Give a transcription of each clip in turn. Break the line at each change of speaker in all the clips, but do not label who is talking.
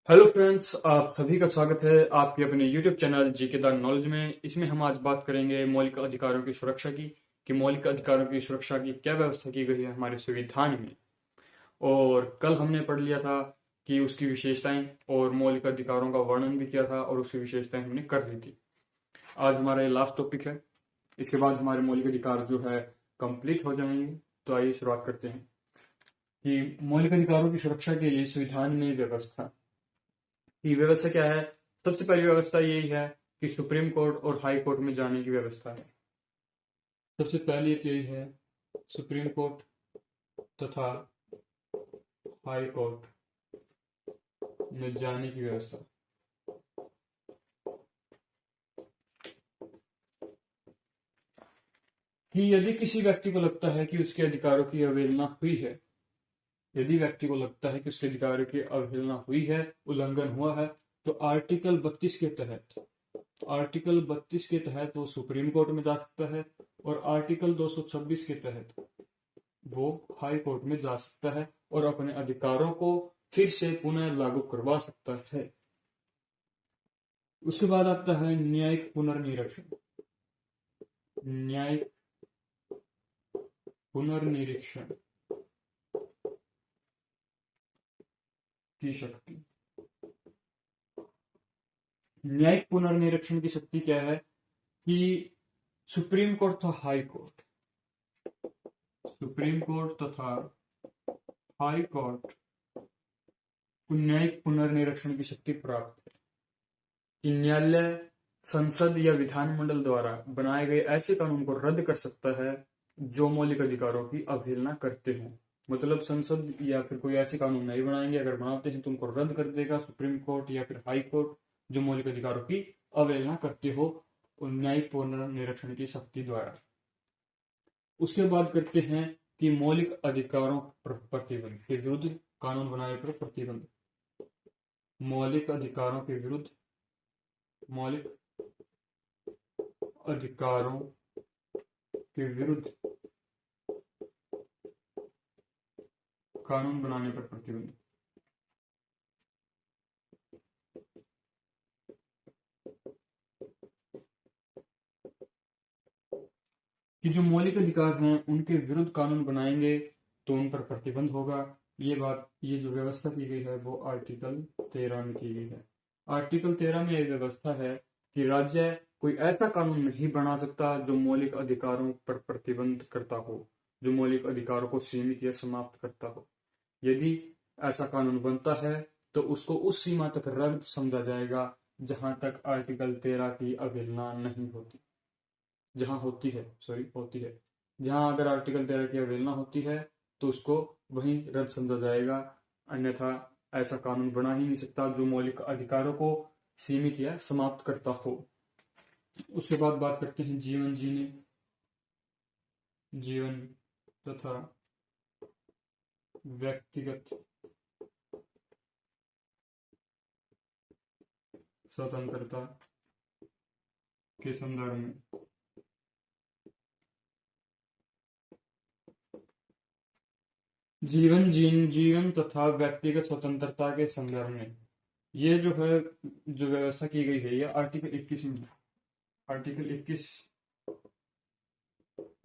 Hello friends, आप सभी का स्वागत है आपके अपने YouTube channel GK the knowledge में। इसमें हम आज बात करेंगे मौलिक अधिकारों की सुरक्षा की कि मौलिक अधिकारों की सुरक्षा की क्या व्यवस्था की गई है हमारे संविधान में। और कल हमने पढ़ लिया था कि उसकी विशेषताएं और मौलिक अधिकारों का वर्णन भी किया था और उसकी विशेषताएं हमने कर ली थी। आज हमारा ये लास्ट टॉपिक है। इसके बाद हमारे मौलिक अधिकार जो है कंप्लीट हो जाएंगे। तो आइए शुरुआत करते हैं कि मौलिक अधिकारों की सुरक्षा के लिए संविधान में व्यवस्था की व्यवस्था क्या है। सबसे पहली व्यवस्था यही है कि सुप्रीम कोर्ट और हाई कोर्ट में जाने की व्यवस्था है। सबसे पहली तो यही है, सुप्रीम कोर्ट तथा हाई कोर्ट में जाने की व्यवस्था। कि यदि किसी व्यक्ति को लगता है कि उसके अधिकारों की अवहेलना हुई है, यदि व्यक्ति को लगता है कि उसके अधिकारों की अवहेलना हुई है, उल्लंघन हुआ है, तो आर्टिकल 32 के तहत वो सुप्रीम कोर्ट में जा सकता है और आर्टिकल 226 के तहत वो हाई कोर्ट में जा सकता है और अपने अधिकारों को फिर से पुनः लागू करवा सकता है। उसके बाद आता है न्यायिक पुनर्निरीक्षण। न्यायिक पुनर्निरीक्षण की शक्ति। न्यायिक पुनर्निरीक्षण की शक्ति क्या है कि सुप्रीम कोर्ट तथा हाई कोर्ट को न्यायिक पुनर्निरीक्षण की शक्ति प्राप्त है कि न्यायालय संसद या विधानमंडल द्वारा बनाए गए ऐसे कानून को रद्द कर सकता है जो मौलिक अधिकारों की अवहेलना करते हो। मतलब संसद या फिर कोई ऐसे कानून नहीं बनाएंगे, अगर बनाते हैं तो उनको रद्द कर देगा सुप्रीम कोर्ट या फिर हाई कोर्ट, जो मौलिक अधिकारों की अवहेलना करते हो न्यायिक पुनर्निरीक्षण की शक्ति द्वारा। उसके बाद करते हैं कि मौलिक अधिकारों पर प्रतिबंध के विरुद्ध कानून बनाने पर प्रतिबंध। मौलिक अधिकारों के विरुद्ध मौलिक अधिकारों के विरुद्ध कानून बनाने पर प्रतिबंध। कि जो मौलिक अधिकार हैं उनके विरुद्ध कानून बनाएंगे तो उन पर प्रतिबंध होगा। ये जो व्यवस्था की गई है वो आर्टिकल 13 में की गई है। आर्टिकल 13 में यह व्यवस्था है कि राज्य कोई ऐसा कानून नहीं बना सकता जो मौलिक अधिकारों पर प्रतिबंध करता हो, जो मौलिक अधिकारों को सीमित या समाप्त करता हो। यदि ऐसा कानून बनता है तो उसको उस सीमा तक रद्द समझा जाएगा जहां तक आर्टिकल 13 की अवहेलना नहीं होती। जहां होती है, जहां अगर आर्टिकल 13 की अवहेलना होती है तो उसको वहीं रद्द समझा जाएगा। अन्यथा ऐसा कानून बना ही नहीं सकता जो मौलिक अधिकारों को सीमित या समाप्त करता हो। उसके बाद बात करते हैं जीवन तथा व्यक्तिगत स्वतंत्रता के संदर्भ में। जीवन तथा व्यक्तिगत स्वतंत्रता के संदर्भ में ये जो है, जो व्यवस्था की गई है, ये आर्टिकल 21 में। आर्टिकल 21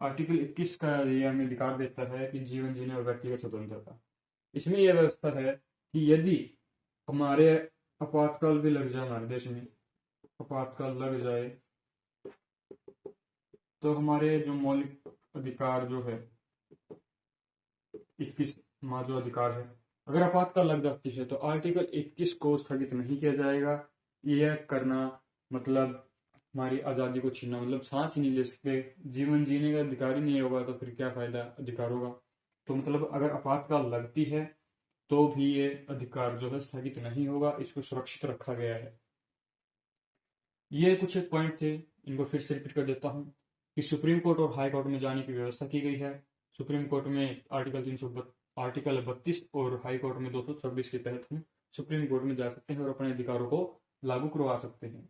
आर्टिकल 21 का ये हमें अधिकार देता है कि जीवन जीने और व्यक्तिगत स्वतंत्रता। इसमें यह व्यवस्था है कि यदि हमारे आपातकाल भी लग जाए, हमारे देश में आपातकाल लग जाए, तो हमारे जो मौलिक अधिकार जो है 21 जो अधिकार है, अगर आपातकाल लग जाती है तो आर्टिकल 21 को स्थगित नहीं किया जाएगा। यह करना मतलब हमारी आज़ादी को छीनना, मतलब सांस ही नहीं ले सकते, जीवन जीने का अधिकार ही नहीं होगा तो फिर क्या फायदा अधिकारों का। तो मतलब अगर आपातकाल लगती है तो भी ये अधिकार जो है स्थगित नहीं होगा, इसको सुरक्षित रखा गया है। ये कुछ एक पॉइंट थे, इनको फिर से रिपीट कर देता हूँ कि सुप्रीम कोर्ट और हाई कोर्ट में जाने की व्यवस्था की गई है। सुप्रीम कोर्ट में आर्टिकल 32 और हाई कोर्ट में 226 के तहत हम सुप्रीम कोर्ट में जा सकते हैं और अपने अधिकारों को लागू करवा सकते हैं।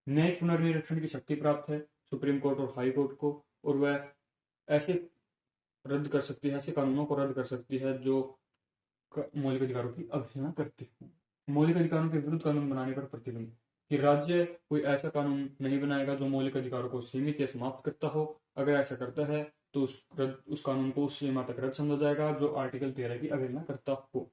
न्यायिक पुनर्निरीक्षण की शक्ति प्राप्त है सुप्रीम कोर्ट और हाई कोर्ट को, और वह ऐसे रद्द कर सकती है, ऐसे कानूनों को रद्द कर सकती है जो मौलिक अधिकारों की अवहेलना करते हैं। मौलिक अधिकारों के विरुद्ध कानून बनाने पर प्रतिबंध, कि राज्य कोई ऐसा कानून नहीं बनाएगा जो मौलिक अधिकारों को सीमित या समाप्त करता हो। अगर ऐसा करता है तो उस कानून को उस सीमा तक रद्द समझा जाएगा जो आर्टिकल 13 की अवहेलना करता हो।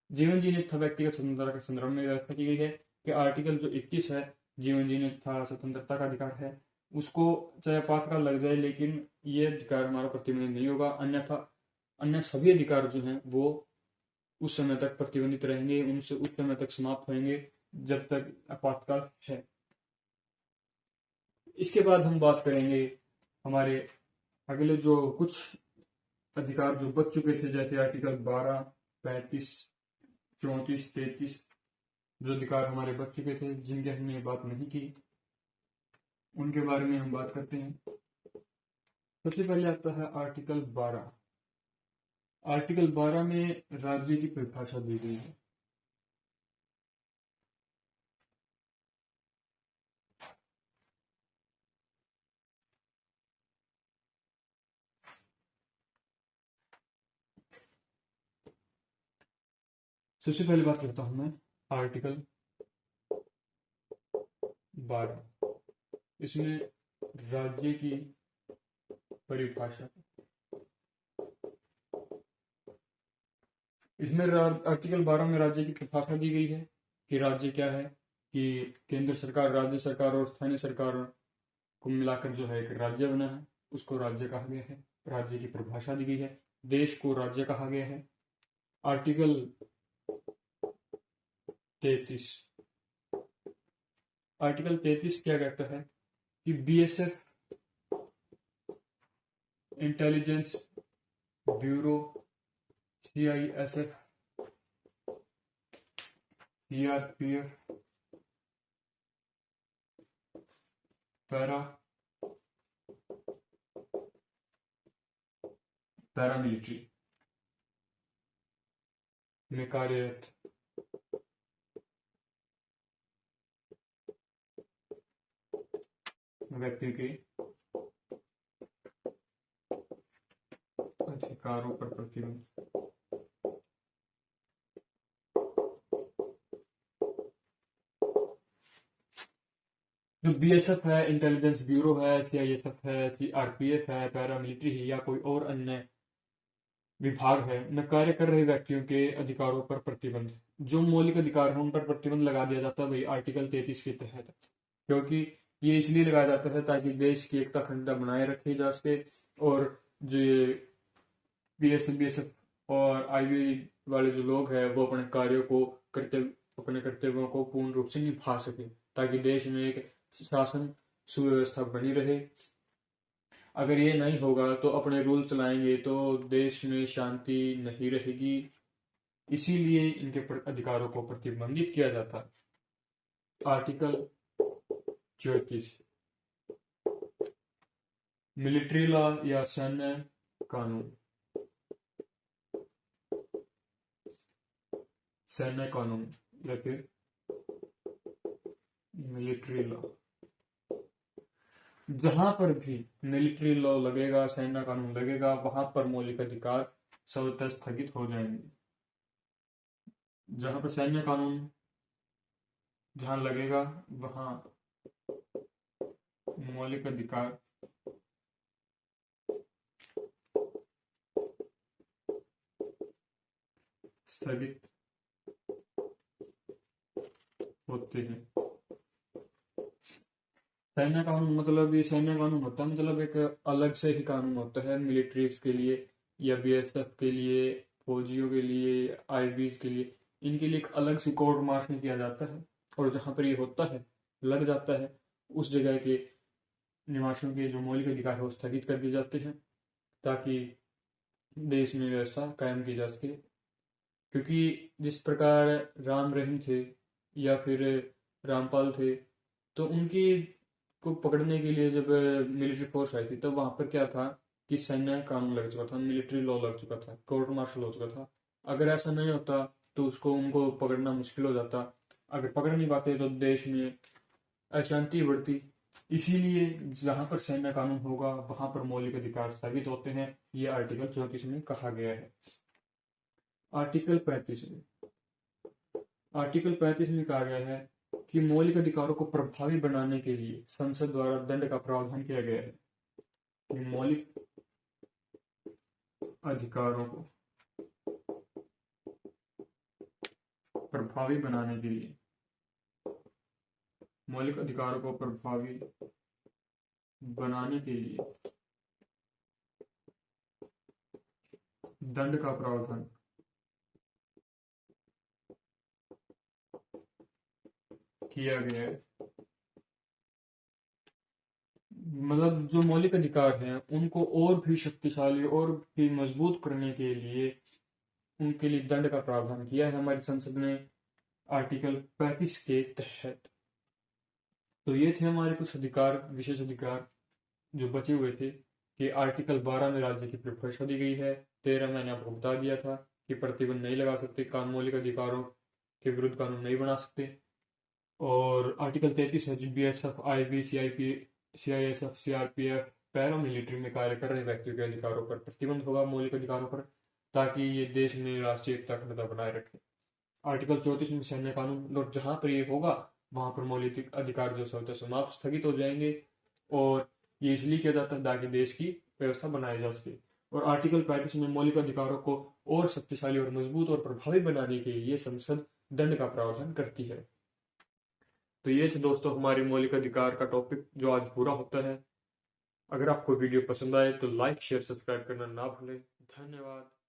जीवन जीने तथा व्यक्तिगत स्वतंत्रता के संदर्भ में व्यवस्था की गई है कि आर्टिकल जो 21 है, जीवन जीने तथा स्वतंत्रता का अधिकार है, उसको चाहे आपातकाल लग जाए लेकिन ये अधिकार हमारा प्रतिबंधित नहीं होगा, अन्यथा अन्य सभी अधिकार जो हैं वो उस समय तक प्रतिबंधित रहेंगे, उनसे उस समय तक समाप्त होंगे जब तक आपातकाल है। इसके बाद हम बात करेंगे हमारे अगले जो कुछ अधिकार जो बच चुके थे, जैसे आर्टिकल 12, 35, 34, 33, जो अधिकार हमारे बच चुके थे जिनकी हमने बात नहीं की, उनके बारे में हम बात करते हैं। सबसे पहले आता है आर्टिकल 12। आर्टिकल 12 में राज्य की परिभाषा दी गई है। सबसे पहले बात करता हूं मैं आर्टिकल 12। इसमें राज्य की परिभाषा, इसमें आर्टिकल 12 में राज्य की परिभाषा दी गई है कि राज्य क्या है, कि केंद्र सरकार, राज्य सरकार और स्थानीय सरकार को मिलाकर जो है एक राज्य बना है, उसको राज्य कहा गया है। राज्य की परिभाषा दी गई है। देश को राज्य कहा गया है। आर्टिकल 33, आर्टिकल 33 क्या कहता है कि BSF, intelligence bureau, CISF, CRPF, paramilitary में कार्यरत व्यक्ति के अधिकारों पर प्रतिबंध। जो बीएसएफ है, इंटेलिजेंस ब्यूरो है, सीआईएसएफ है, सीआरपीएफ है, पैरामिलिट्री है या कोई और अन्य विभाग है में कार्य कर रहे व्यक्तियों के अधिकारों पर प्रतिबंध, जो मौलिक अधिकार है उन पर प्रतिबंध लगा दिया जाता है भाई आर्टिकल 33 के तहत। क्योंकि ये इसलिए लगाया जाता है ताकि देश की एकता अखंडता बनाए रखी जा सके और जो बीएसएफ और आईबी वाले जो लोग हैं वो अपने कार्यों को अपने कर्तव्यों को पूर्ण रूप से निभा सके, ताकि देश में एक शासन सुव्यवस्था बनी रहे। अगर ये नहीं होगा तो अपने रूल चलाएंगे तो देश में शांति नहीं रहेगी, इसीलिए इनके अधिकारों को प्रतिबंधित किया जाता है। आर्टिकल 34, मिलिट्री लॉ या सैन्य कानून। सैन्य कानून या फिर मिलिट्री लॉ, जहां पर भी मिलिट्री लॉ लगेगा, सैन्य कानून लगेगा, वहां पर मौलिक अधिकार स्वतः स्थगित हो जाएंगे। जहां पर सैन्य कानून जहां लगेगा वहां मौलिक अधिकार स्थगित होते हैं। सैन्य कानून मतलब ये सैन्य कानून होता है मतलब एक अलग से ही कानून होता है मिलिट्रीज के लिए या बीएसएफ के लिए, फौजियों के लिए, आईबीज के लिए, इनके लिए एक अलग से कोर्ट मार्शल किया जाता है और जहां पर ये होता है, लग जाता है, उस जगह के निवासियों के जो मौलिक अधिकार है वो स्थगित कर दिए जाते हैं ताकि देश में व्यवस्था कायम की जा सके। क्योंकि जिस प्रकार राम रहीम थे या फिर रामपाल थे, तो उनकी को पकड़ने के लिए जब मिलिट्री फोर्स आई थी तब वहां पर क्या था कि सैन्य कानून लग चुका था, मिलिट्री लॉ लग चुका था, कोर्ट मार्शल हो चुका था। अगर ऐसा नहीं होता तो उसको उनको पकड़ना मुश्किल हो जाता। अगर पकड़ नहीं पाते तो देश में अशांति बढ़ती। इसीलिए जहां पर सैन्य कानून होगा वहां पर मौलिक अधिकार स्थगित होते हैं, ये आर्टिकल 34 में कहा गया है। आर्टिकल 35 में आर्टिकल 35 में कहा गया है कि मौलिक अधिकारों को प्रभावी बनाने के लिए संसद द्वारा दंड का प्रावधान किया गया है। कि मौलिक अधिकारों को प्रभावी बनाने के लिए मौलिक अधिकारों को प्रभावी बनाने के लिए दंड का प्रावधान किया गया है। मतलब जो मौलिक अधिकार हैं उनको और भी शक्तिशाली और भी मजबूत करने के लिए उनके लिए दंड का प्रावधान किया है हमारी संसद ने आर्टिकल 35 के तहत। तो ये थे हमारे कुछ अधिकार, विशेष अधिकार जो बचे हुए थे। कि आर्टिकल 12 में राज्य की परिभाषा दी गई है। 13 मैंने आपको बता दिया था कि प्रतिबंध नहीं लगा सकते, मौलिक अधिकारों के विरुद्ध कानून नहीं बना सकते। और आर्टिकल 33 है, BSF, IB, CISF, CRPF, paramilitary में कार्य कर रहे व्यक्तियों के अधिकारों पर प्रतिबंध होगा, मौलिक अधिकारों पर, ताकि ये देश में राष्ट्रीय एकता अखंडता बनाए रखे। आर्टिकल 34 में सैन्य कानून, और जहां पर ये होगा वहां पर मौलिक अधिकार जो होता है समाप्त स्थगित हो जाएंगे। और ये इसलिए किया जाता है ताकि देश की व्यवस्था बनाई जा सके। और आर्टिकल 35 में मौलिक अधिकारों को और शक्तिशाली और मजबूत और प्रभावी बनाने के लिए संसद दंड का प्रावधान करती है। तो ये थे दोस्तों हमारे मौलिक अधिकार का टॉपिक जो आज पूरा होता है। अगर आपको वीडियो पसंद आए तो लाइक, शेयर, सब्सक्राइब करना ना भूलें। धन्यवाद।